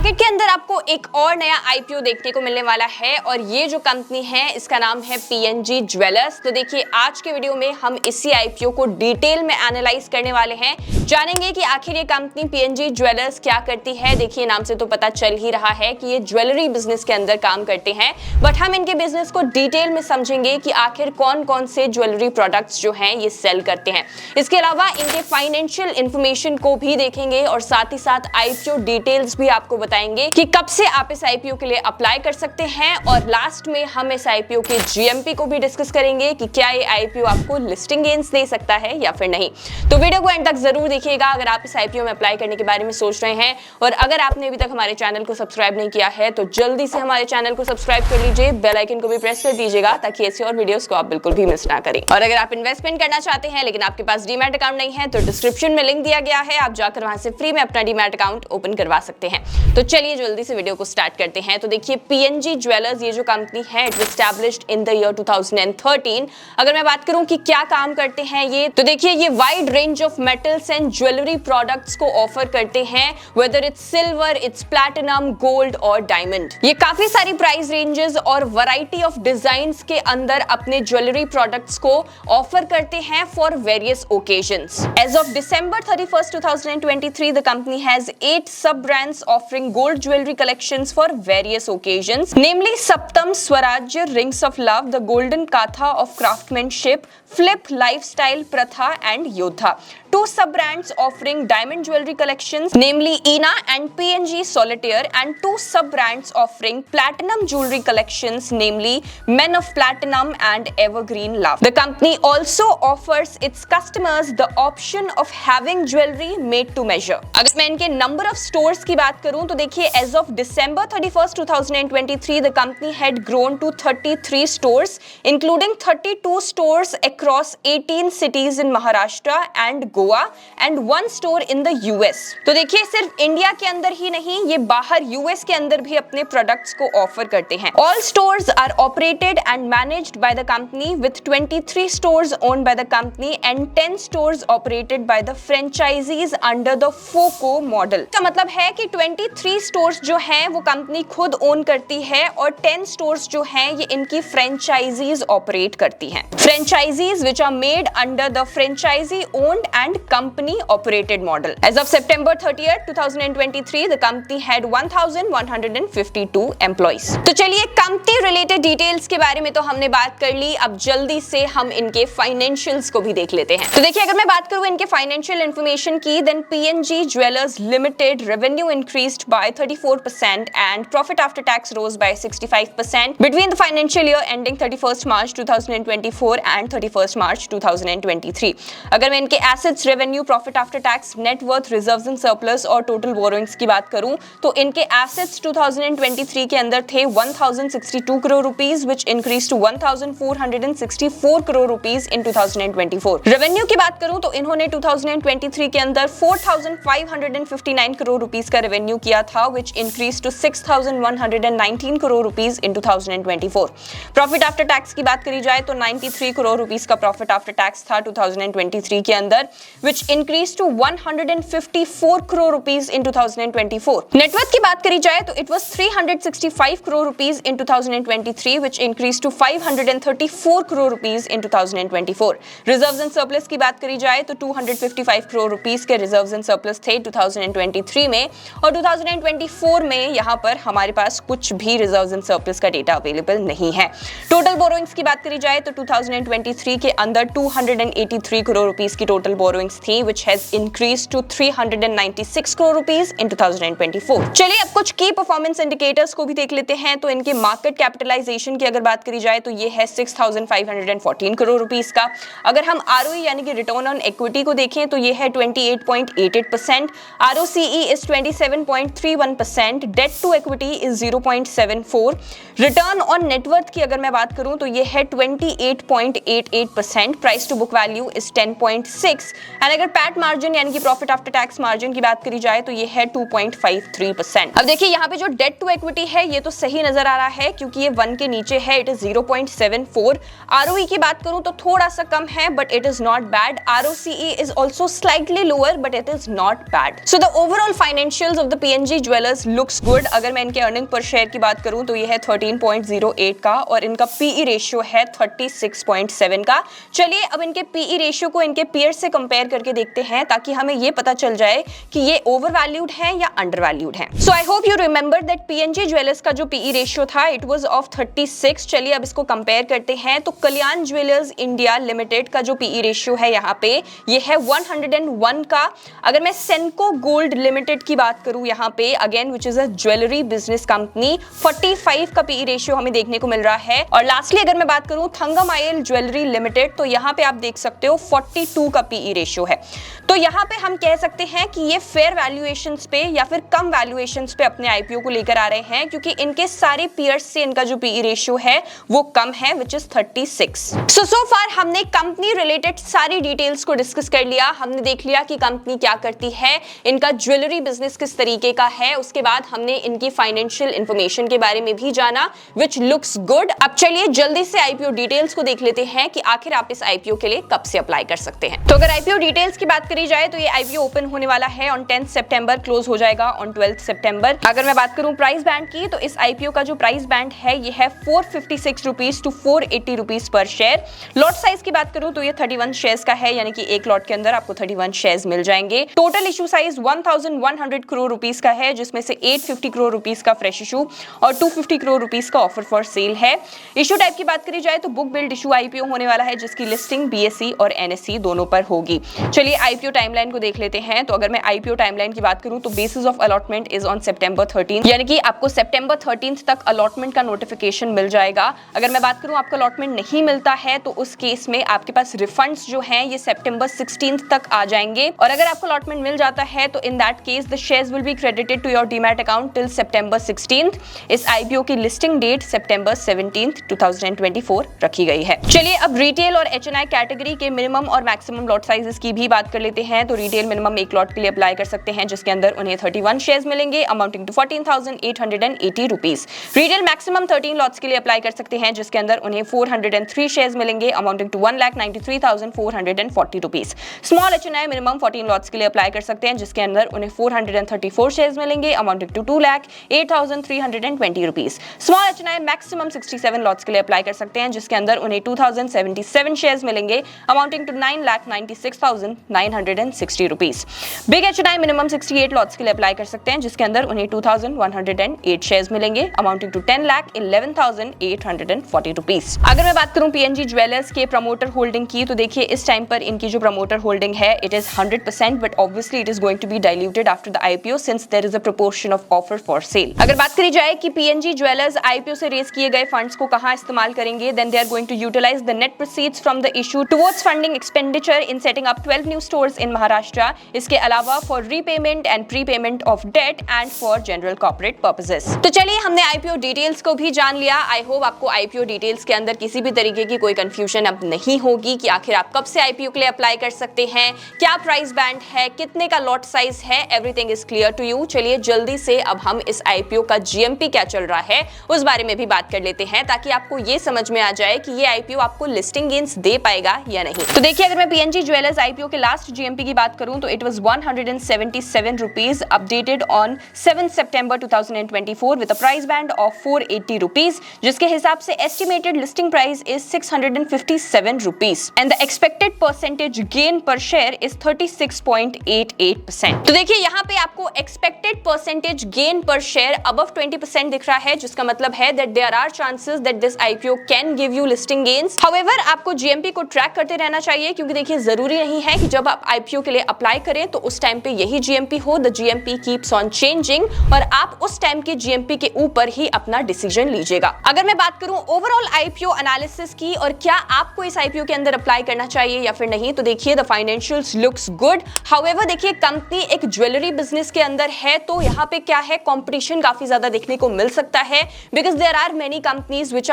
Market के अंदर आपको एक और नया आईपीओ देखने को मिलने वाला है और ये जो कंपनी है इसका नाम है पीएनजी ज्वेलर्स। तो देखिए आज के वीडियो में हम इसी आईपीओ को डिटेल में एनालाइज करने वाले हैं, जानेंगे कि आखिर ये कंपनी पीएनजी ज्वेलर्स क्या करती है। देखिए नाम से तो पता चल ही रहा है कि ये ज्वेलरी बिजनेस के अंदर काम करते हैं, बट हम इनके बिजनेस को डिटेल में समझेंगे कि आखिर कौन कौन से ज्वेलरी प्रोडक्ट्स जो हैं ये सेल करते हैं। इसके अलावा इनके फाइनेंशियल इंफॉर्मेशन को भी देखेंगे और साथ ही साथ आईपीओ डिटेल्स भी आपको बताएंगे कि कब से आप इस आईपीओ के लिए अप्लाई कर सकते हैं। और लास्ट में हम इस आईपीओ के जीएमपी को भी डिस्कस करेंगे कि क्या ये आईपीओ आपको लिस्टिंग गेन्स दे सकता है या फिर नहीं। तो वीडियो को एंड तक जरूर देखिएगा अगर आप इस आईपीओ में अप्लाई करने के बारे में सोच रहे हैं। और अगर आपने अभी तक हमारे चैनल को सब्सक्राइब नहीं किया है तो जल्दी से हमारे चैनल को सब्सक्राइब कर लीजिए, बेल आइकन को भी प्रेस कर दीजिएगा ताकि ऐसी और वीडियोस को आप बिल्कुल भी मिस ना करें। और अगर आप इन्वेस्टमेंट करना चाहते हैं लेकिन आपके पास डीमैट अकाउंट नहीं है तो डिस्क्रिप्शन में लिंक दिया गया है, आप जाकर वहां से फ्री में अपना डीमैट अकाउंट ओपन करवा सकते हैं। तो चलिए जल्दी से वीडियो को स्टार्ट करते हैं। तो देखिए पीएनजी ज्वेलर्स ये जो कंपनी है it was established in the year 2013। अगर मैं बात करूं कि क्या काम करते हैं ये, तो देखिए ये wide range of metals and jewellery products को ऑफर करते हैं, whether it's silver, it's platinum, gold और डायमंड। ये काफी सारी प्राइस रेंजेस और वैरायटी ऑफ डिजाइन्स के अंदर अपने ज्वेलरी प्रोडक्ट्स को ऑफर करते हैं for various occasions. As of December 31st, 2023, the company has 8 sub-brands offering gold jewelry collections for various occasions, namely Saptam Swarajya Rings of Love, the Golden Katha of Craftsmanship, Flip Lifestyle Pratha and Yodha. 2 sub-brands offering diamond jewelry collections, namely ENA and PNG Solitaire, and 2 sub-brands offering platinum jewelry collections, namely Men of Platinum and Evergreen Love. The company also offers its customers the option of having jewelry made to measure. अगर मैं इनके number of stores की बात करूं तो देखिए as of December 31st, 2023, the company had grown to 33 stores, including 32 stores across 18 cities in Maharashtra and Goa and 1 store in the US. तो देखिए सिर्फ इंडिया के अंदर ही नहीं, ये बाहर यूएस के अंदर भी अपने प्रोडक्ट्स को ऑफर करते हैं। All stores are operated and managed by the company, with 23 stores owned by the company and 10 stores operated by the franchisees under the FOCO model. का मतलब है कि 23 stores जो हैं वो कंपनी खुद ओन करती है और 10 stores जो हैं ये इनकी franchisees ऑपरेट करती हैं। Franchisees which are made under the franchisee owned and company operated model. As of September 30th, 2023, the company had 1152 employees. तो चलिए कंपनी रिलेटेड डिटेल्स के बारे में तो हमने बात कर ली, अब जल्दी से हम इनके फाइनेंशियल्स को भी देख लेते हैं। तो देखिए अगर मैं बात करूं इनके फाइनेंशियल इंफॉर्मेशन की, then PNG jewellers limited revenue increased by 34% and profit after tax rose by 65% between the financial year ending 31st March 2024 and 31st March 2023। अगर मैं इनके assets, revenue, profit after tax, net worth, reserves and surplus और total borrowings की बात करूं तो इनके assets 2023 के अंदर थे 1062 crore rupees, which increase to 1464 crore rupees in 2024। Revenue की बात करूं तो इन्होंने 2023 के अंदर 4559 करोड़ रुपीस का रेवेन्यू किया था, which increase to 6119 crore rupees in 2024। Profit after tax की बात करी जाए तो 93 करोड़ रुपीस का प्रॉफिट आफ्टर टैक्स था 2023 के अंदर, which increased to 154 crore rupees in 2024. Net worth की बात करी जाए तो it was 365 crore rupees in 2023, which increased to 534 crore rupees in 2024. Reserves and surplus की बात करी जाए तो 255 crore rupees के reserves and surplus थे 2023 में, और 2024 में यहाँ पर हमारे पास कुछ भी reserves and surplus का डेटा अवेलेबल नहीं है। Total borrowings की बात करी जाए तो 2023 के अंदर 283 करोड़ रुपीस की टोटल बोरोइंग्स थी, which has increased to 396 crore rupees in 2024। चलिए अब कुछ की परफॉर्मेंस इंडिकेटर्स को भी देख लेते हैं। तो इनके मार्केट कैपिटलाइजेशन की अगर बात करी जाए तो ये है 6514 करोड़ रुपीस का। अगर हम आरओई यानी कि रिटर्न ऑन इक्विटी को देखें तो ये है 28.88%, ROCE is 27.31%, debt to equity is 0.74, return on net worth की अगर मैं बात करूं तो ये है 28.88%, price to book value is 10.6, and अगर पैट मार्जिन यानी कि प्रॉफिट आफ्टर टैक्स मार्जिन की बात करी जाए तो ये है 2.53%। अब देखिए यहाँ पे जो डेट टू इक्विटी है ये तो सही नजर आ रहा है क्योंकि ये 1 के नीचे है, इट इज 0.74। ROE की बात करूं तो थोड़ा सा कम है but it is not bad. ROCE is also slightly lower but it is not bad. So the overall financials of the PNG jewellers looks good. अगर मैं इनके अर्निंग पर शेयर की बात करूं तो ये है 13.08 का और इनका PE रेशियो है 36.7 का। चलिए अब इनके PE रेशियो को इनके पीयर से कंपेयर करके देखते हैं ताकि हमें ये पता चल जाए कि ये ओवर वैल्यूड है या अंडर वैल्यूड है। So I hope you remember that PNG jewellers का जो PE रेशियो था इट वाज ऑफ 36। चलिए अब इसको कंपेयर करते हैं तो कल्याण ज्वेलर्स इंडिया लिमिटेड का जो PE रेशियो है यहाँ पे ये है 101 का। अगर मैं सेंको गोल्ड लिमिटेड की बात करूं यहाँ पे again which is a jewellery business company, 45 का PE रेशियो हमें देखने को मिल रहा है। और लास्टली अगर मैं बात करूं थंगम आयल ज्वेलरी लिमिटेड तो यहाँ पे आप देख सकते हो 42 का PE रेशियो है। तो यहाँ पे हम कह सकते हैं कि ये फेयर वैल्यूएशंस पे या फिर कम वैल्यूएशंस पे अपने IPO को लेकर आ रहे हैं क्योंकि इनके सारे पीयर्स से इनका जो PE रेशियो है वो कम है विच इज 36। सो फार हमने कंपनी रिलेटेड सारी डिटेल्स को डिस्कस कर लिया। हमने देख लिया कि कंपनी क्या करती है, इनका ज्वेलरी बिजनेस किस तरीके का है, उसके बाद हमने इनकी फाइनेंशियल इंफॉर्मेशन के बारे में भी जाना विच लुक्स गुड। अब चलिए जल्दी से IPO डिटेल्स को देख लेते हैं कि आखिर आप इस IPO के लिए कब से अप्लाई कर सकते हैं। तो अगर IPO डिटेल्स की बात करी जाए तो ये IPO ओपन होने वाला है ऑन 10 सितंबर, क्लोज हो जाएगा ऑन 12 सितंबर। अगर मैं बात करूं प्राइस बैंड की तो इस IPO का जो प्राइस बैंड है ये है 456 rupees to 480 rupees per share. Lot size की बात करूं तो ये 31 शेयर्स का है यानी कि एक लॉट के अंदर आपको 31 शेयर्स मिल जाएंगे। Total issue size 1100 crore rupees का है जिसमें से 850 करोड़ रुपीस का फ्रेश इशू और 250 करोड़ रुपीस का ऑफर फॉर सेल है। इशू टाइप की बात करी जाए तो बुक बिल्ड इशू IPO होने वाला है जिसकी लिस्टिंग BSE और NSE दोनों पर होगी। चलिए IPO टाइमलाइन को देख लेते हैं। तो अगर मैं IPO टाइमलाइन की बात करूं तो basis of allotment is on सितंबर 13 यानी कि आपको सितंबर 13 तक अलॉटमेंट का नोटिफिकेशन मिल जाएगा। अगर मैं बात करूं आपको अलॉटमेंट नहीं मिलता है तो उस केस में आपके पास रिफंड्स जो हैं ये सितंबर 16 तक आ जाएंगे और अगर आपको अलॉटमेंट मिल जाता है तो in that case the shares will be credited to your demat account till सितंबर 16। इस IPO की लिस्टिंग डेट सितंबर 17, 2024 रखी गई है। चलिए अब रिटेल और HNI कैटेगरी के मिनिमम और मैक्सिमम लॉट साइजेस की भी बात कर लेते हैं। तो रिटेल मिनिमम एक लॉट के लिए अप्लाई कर सकते हैं जिसके अंदर उन्हें 31 शेयर्स मिलेंगे amounting to 14,880 rupees. Retail maximum 13 lots के लिए अप्लाई कर सकते हैं जिसके अंदर उन्हें 403 शेयर्स मिलेंगे amounting to 1,93,440 rupees. Small HNI minimum 14 lots के लिए अप्लाई कर सकते हैं जिसके अंदर उन्हें 434 शेयर्स मिलेंगे amounting to 2,08,320 rupees. Small HNI maximum 67 lots के लिए अप्लाई कर सकते हैं जिसके अंदर उन्हें 2,077 शेयर्स मिलेंगे amounting to 9,96,960 rupees. Big HNI minimum 68 lots के लिए अप्लाई कर सकते हैं जिसके अंदर उन्हें 2,108 शेयर्स मिलेंगे अमाउंटिंग टू 10,11,840 रुपीस। अगर मैं बात करूं PNG ज्वेलर्स के प्रमोटर होल्डिंग की तो देखिए इस टाइम पर इनकी जो प्रमोटर होल्डिंग है it is 100% but obviously it is going to be diluted after the IPO since there is a proportion of offer for sale. अगर बात करी जाए कि PNG ज्वेलर्स IPO से रेज किए गए फंड्स को कहां इस्तेमाल करेंगे then they are going to utilise the net proceeds from the issue towards funding expenditure in setting up 12 new stores in Maharashtra. इसके अलावा for repayment and prepayment of debt and for general corporate purposes. तो चलिए हमने IPO details को भी जान लिया। I hope आपको IPO डिटेल्स के अंदर किसी भी तरीके की कोई कंफ्यूजन अब नहीं होगी कि आखिर आप कब से IPO के लिए अप्लाई कर सकते हैं, क्या प्राइस बैंड है, कितने का लॉट साइज है, everything is clear to you. चलिए जल्दी से अब हम इस IPO का GMP क्या चल रहा है उस बारे में भी बात कर लेते हैं ताकि आपको ये समझ में आ जाए कि ये IPO आपको लिस्टिंग गेन्स दे पाएगा या नहीं। तो देखिए अगर मैं PNG ज्वेलर्स IPO के लास्ट GMP की बात करूं तो it was 177 rupees updated on 7 सितंबर 2024 with a price band of 480 rupees जिसके हिसाब से estimated listing price is 657 rupees and the expected percentage gain per share is 36.88%। तो देखिए यहाँ पे आपको expected percentage gain per share above 20% दिख रहा है जिसका मतलब है that there are chances that this IPO can give you listing gains. However आपको GMP को ट्रैक करते रहना चाहिए क्योंकि देखिए जरूरी नहीं है कि जब आप IPO के लिए अप्लाई करें तो उस टाइम पे यही GMP हो। The GMP keeps on changing और आप उस टाइम के GMP के ऊपर ही अपना डिसीजन लीजिएगा। अगर मैं बात करूं ओवरऑल IPO एनालिसिस की और क्या आपको इस IPO के अंदर अप्लाई करना चाहिए या फिर नहीं, तो देखिए the financials looks good. However देखिए कंपनी एक ज्वेलरी बिजनेस के अंदर है तो यहाँ पे क्या है कंपटीशन काफी ज्यादा देखने को मिल सकता है because there are many companies which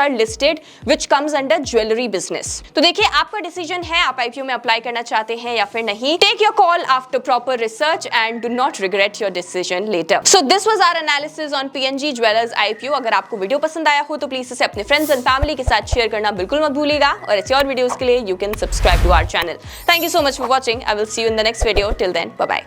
comes under jewellery business. तो देखिए आपका डिसीजन है, आप IPO में अप्लाई करना चाहते चाहते हैं या फिर नहीं। Take your call after proper research and do not regret your decision later. So this was our analysis on PNG jewellers IPO। अगर आपको वीडियो पसंद आया हो तो प्लीज इसे अपने फ्रेंड्स एंड फैमिली के साथ शेयर करना बिल्कुल मत भूलिएगा, और ऐसे और वीडियोस के लिए you can subscribe to our channel. Thank you so much for watching. I will see you in the next video. Till then, bye bye.